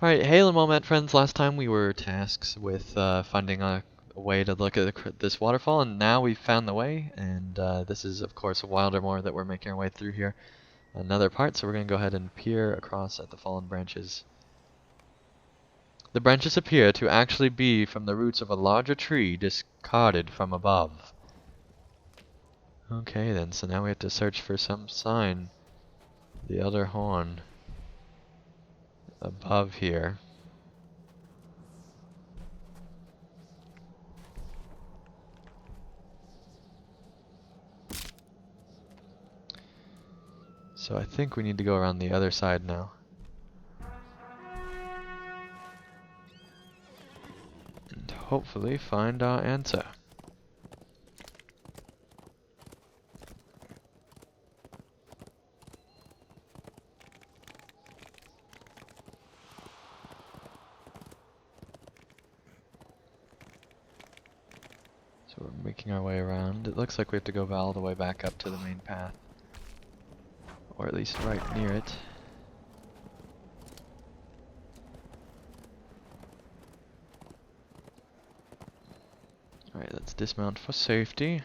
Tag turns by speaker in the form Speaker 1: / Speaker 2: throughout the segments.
Speaker 1: Alright, hey Moment friends, last time we were tasked with finding a way to look at this waterfall, and now we've found the way, and this is of course Wildermore that we're making our way through here. Another part, so we're going to go ahead and peer across at the fallen branches. The branches appear to actually be from the roots of a larger tree discarded from above. Okay then, so now we have to search for some sign. The Elder Horn above here. So I think we need to go around the other side now. And hopefully find our answer. So we're making our way around. It looks like we have to go all the way back up to the main path. Or at least right near it. Alright, let's dismount for safety.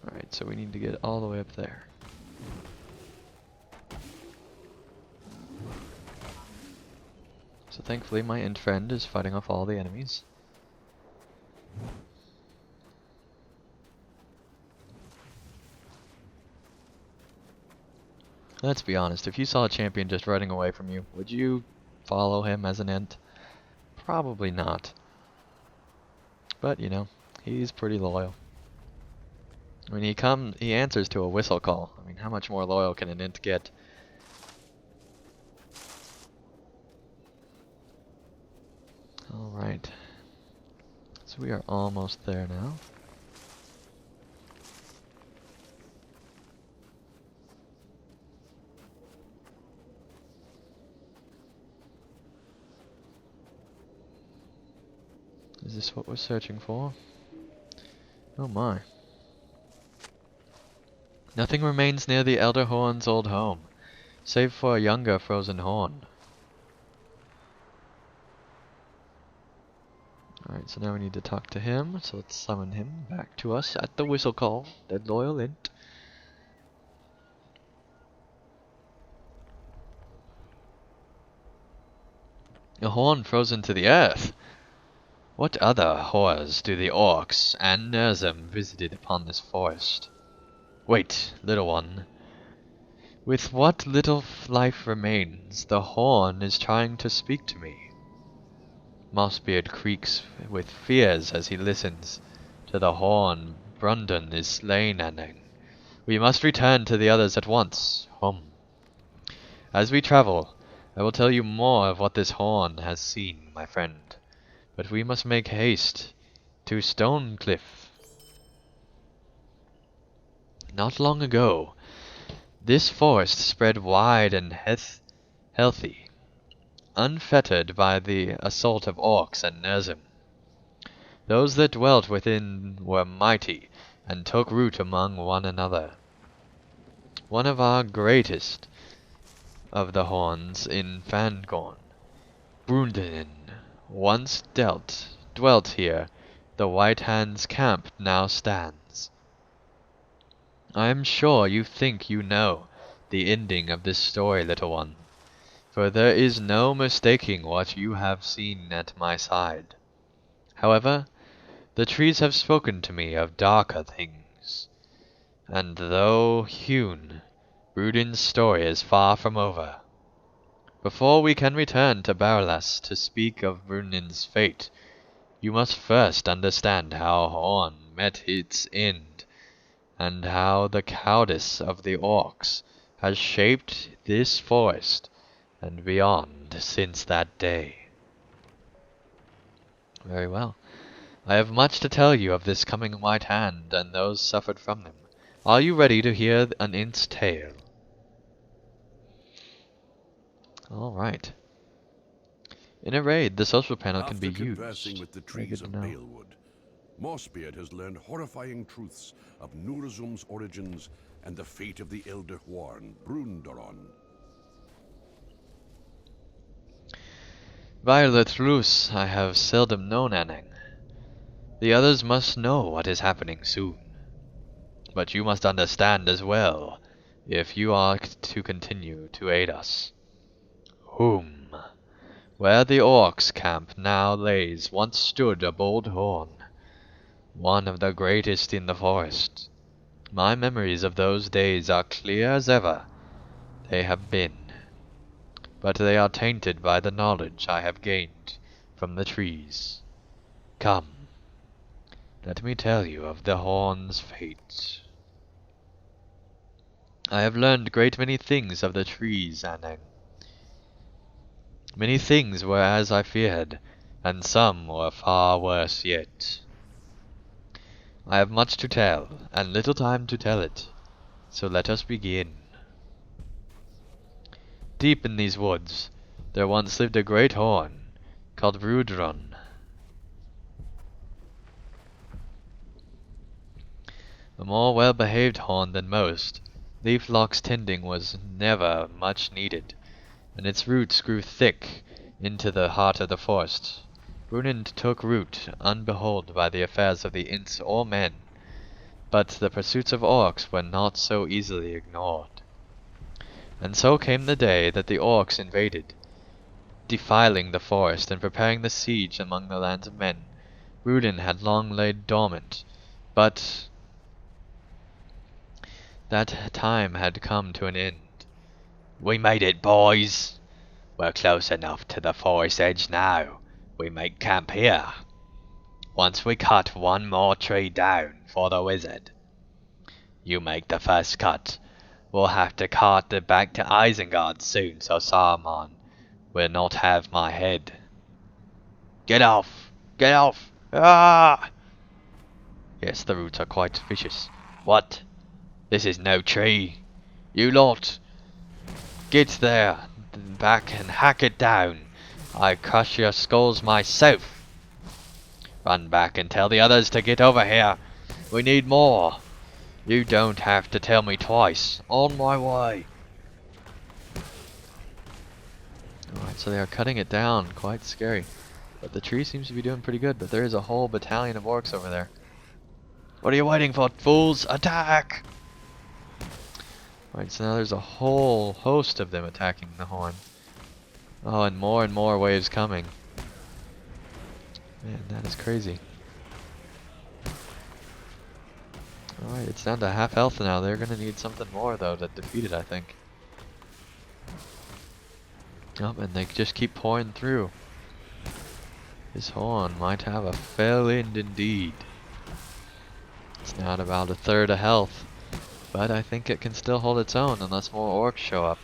Speaker 1: Alright, so we need to get all the way up there. So thankfully my int friend is fighting off all the enemies. Let's be honest, if you saw a champion just running away from you, would you follow him as an int? Probably not. But, you know, he's pretty loyal. I mean, he answers to a whistle call. I mean, how much more loyal can an int get? Alright. So we are almost there now. Is this what we're searching for? Oh my. Nothing remains near the Elder Horn's old home, save for a younger frozen horn. Alright, so now we need to talk to him, so let's summon him back to us at the whistle call, dead loyal int. A horn frozen to the earth! What other horrors do the orcs and Nerzim visited upon this forest? Wait, little one. With what little life remains, the horn is trying to speak to me. Mossbeard creaks with fears as he listens to the horn Brundon is slain ending. We must return to the others at once. As we travel, I will tell you more of what this horn has seen, my friend. But we must make haste to Stonecliff. Not long ago, this forest spread wide and healthy, unfettered by the assault of orcs and Nerzim. Those that dwelt within were mighty, and took root among one another. One of our greatest of the horns in Fangorn, Brundon, once dwelt here. The White Hand's camp now stands. I am sure you think you know the ending of this story, little one, for there is no mistaking what you have seen at my side. However, the trees have spoken to me of darker things, and though hewn, Brudin's story is far from over. Before we can return to Baralas to speak of Brudin's fate, you must first understand how Horn met its end, and how the cowardice of the orcs has shaped this forest and beyond since that day. Very well. I have much to tell you of this coming White Hand and those suffered from them. Are you ready to hear an int's tale? Alright. In a raid, the social panel can be used.
Speaker 2: Conversing with the trees of Balewood, Mossbeard has learned horrifying truths of Nurazum's origins and the fate of the Elder Huarn, Brundoron.
Speaker 1: Violet Luce, I have seldom known Anning. The others must know what is happening soon. But you must understand as well, if you are to continue to aid us. Where the orcs' camp now lays once stood a bold horn, one of the greatest in the forest. My memories of those days are clear as ever they have been, but they are tainted by the knowledge I have gained from the trees. Come, let me tell you of the horn's fate. I have learned great many things of the trees, Anang. Many things were as I feared, and some were far worse yet. I have much to tell, and little time to tell it, so let us begin. Deep in these woods, there once lived a great horn, called Brudron. A more well-behaved horn than most, Leaflock's tending was never much needed, and its roots grew thick into the heart of the forest. Brunin took root unbeholden by the affairs of the Ints or men, but the pursuits of orcs were not so easily ignored. And so came the day that the orcs invaded, defiling the forest and preparing the siege among the lands of men. Rudin had long laid dormant, but that time had come to an end. "We made it, boys. We're close enough to the forest edge now. We make camp here. Once we cut one more tree down for the wizard. You make the first cut. We'll have to cart it back to Isengard soon, so Saruman will not have my head." "Get off! Get off! Ah!" "Yes, the roots are quite vicious." "What? This is no tree. You lot, get there, back and hack it down. I crush your skulls myself. Run back and tell the others to get over here. We need more. You don't have to tell me twice. On my way." Alright, so they are cutting it down. Quite scary. But the tree seems to be doing pretty good, but there is a whole battalion of orcs over there. "What are you waiting for, fools? Attack!" Alright, so now there's a whole host of them attacking the horn. Oh, and more waves coming. Man, that is crazy. Alright, it's down to half health now. They're gonna need something more, though, to defeat it, I think. Oh, and they just keep pouring through. This horn might have a fell end indeed. It's now at about a third of health, but I think it can still hold its own unless more orcs show up.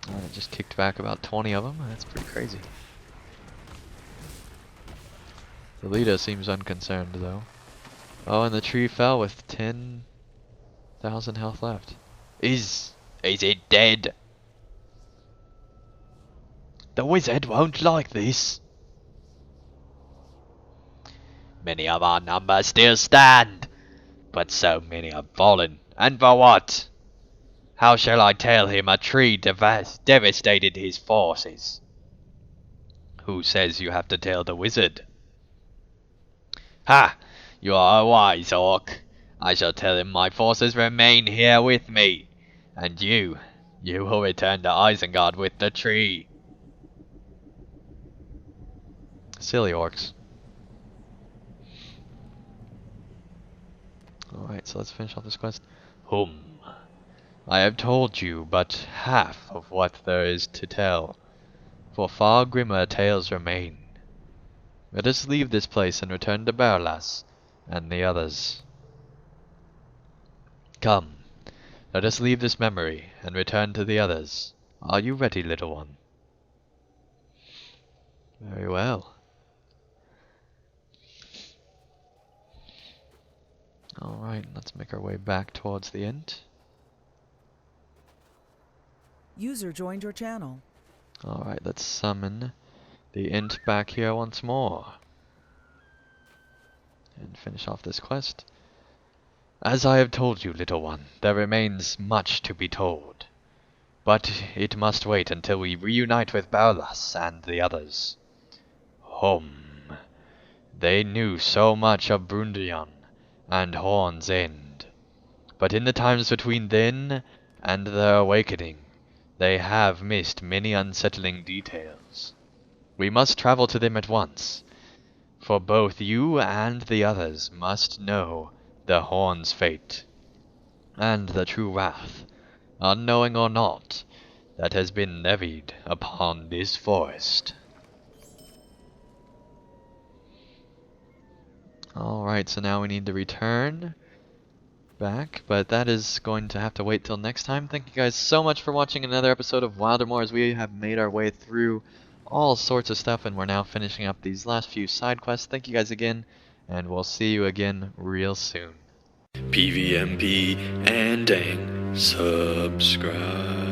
Speaker 1: Oh, it just kicked back about 20 of them. That's pretty crazy. The leader seems unconcerned, though. Oh, and the tree fell with 10,000 health left. Is it dead? The wizard won't like this. Many of our number still stand, but so many have fallen. And for what? How shall I tell him a tree devastated his forces? Who says you have to tell the wizard? Ha! You are a wise orc. I shall tell him my forces remain here with me, and you will return to Isengard with the tree. Silly orcs. Alright, so let's finish off this quest. I have told you but half of what there is to tell, for far grimmer tales remain. Let us leave this place and return to Berlas and the others. Come, let us leave this memory and return to the others. Are you ready, little one? Very well. Alright, let's make our way back towards the end.
Speaker 3: User joined your channel.
Speaker 1: Alright, let's summon the int back here once more. And finish off this quest. As I have told you, little one, there remains much to be told. But it must wait until we reunite with Barlas and the others. They knew so much of Brundion and Horn's End. But in the times between then and their awakening, they have missed many unsettling details. We must travel to them at once, for both you and the others must know the Horn's fate, and the true wrath, unknowing or not, that has been levied upon this forest. Alright, so now we need to return back, but that is going to have to wait till next time. Thank you guys so much for watching another episode of Wildermore, as we have made our way through all sorts of stuff, and we're now finishing up these last few side quests. Thank you guys again, and we'll see you again real soon. PVMP and dang, subscribe.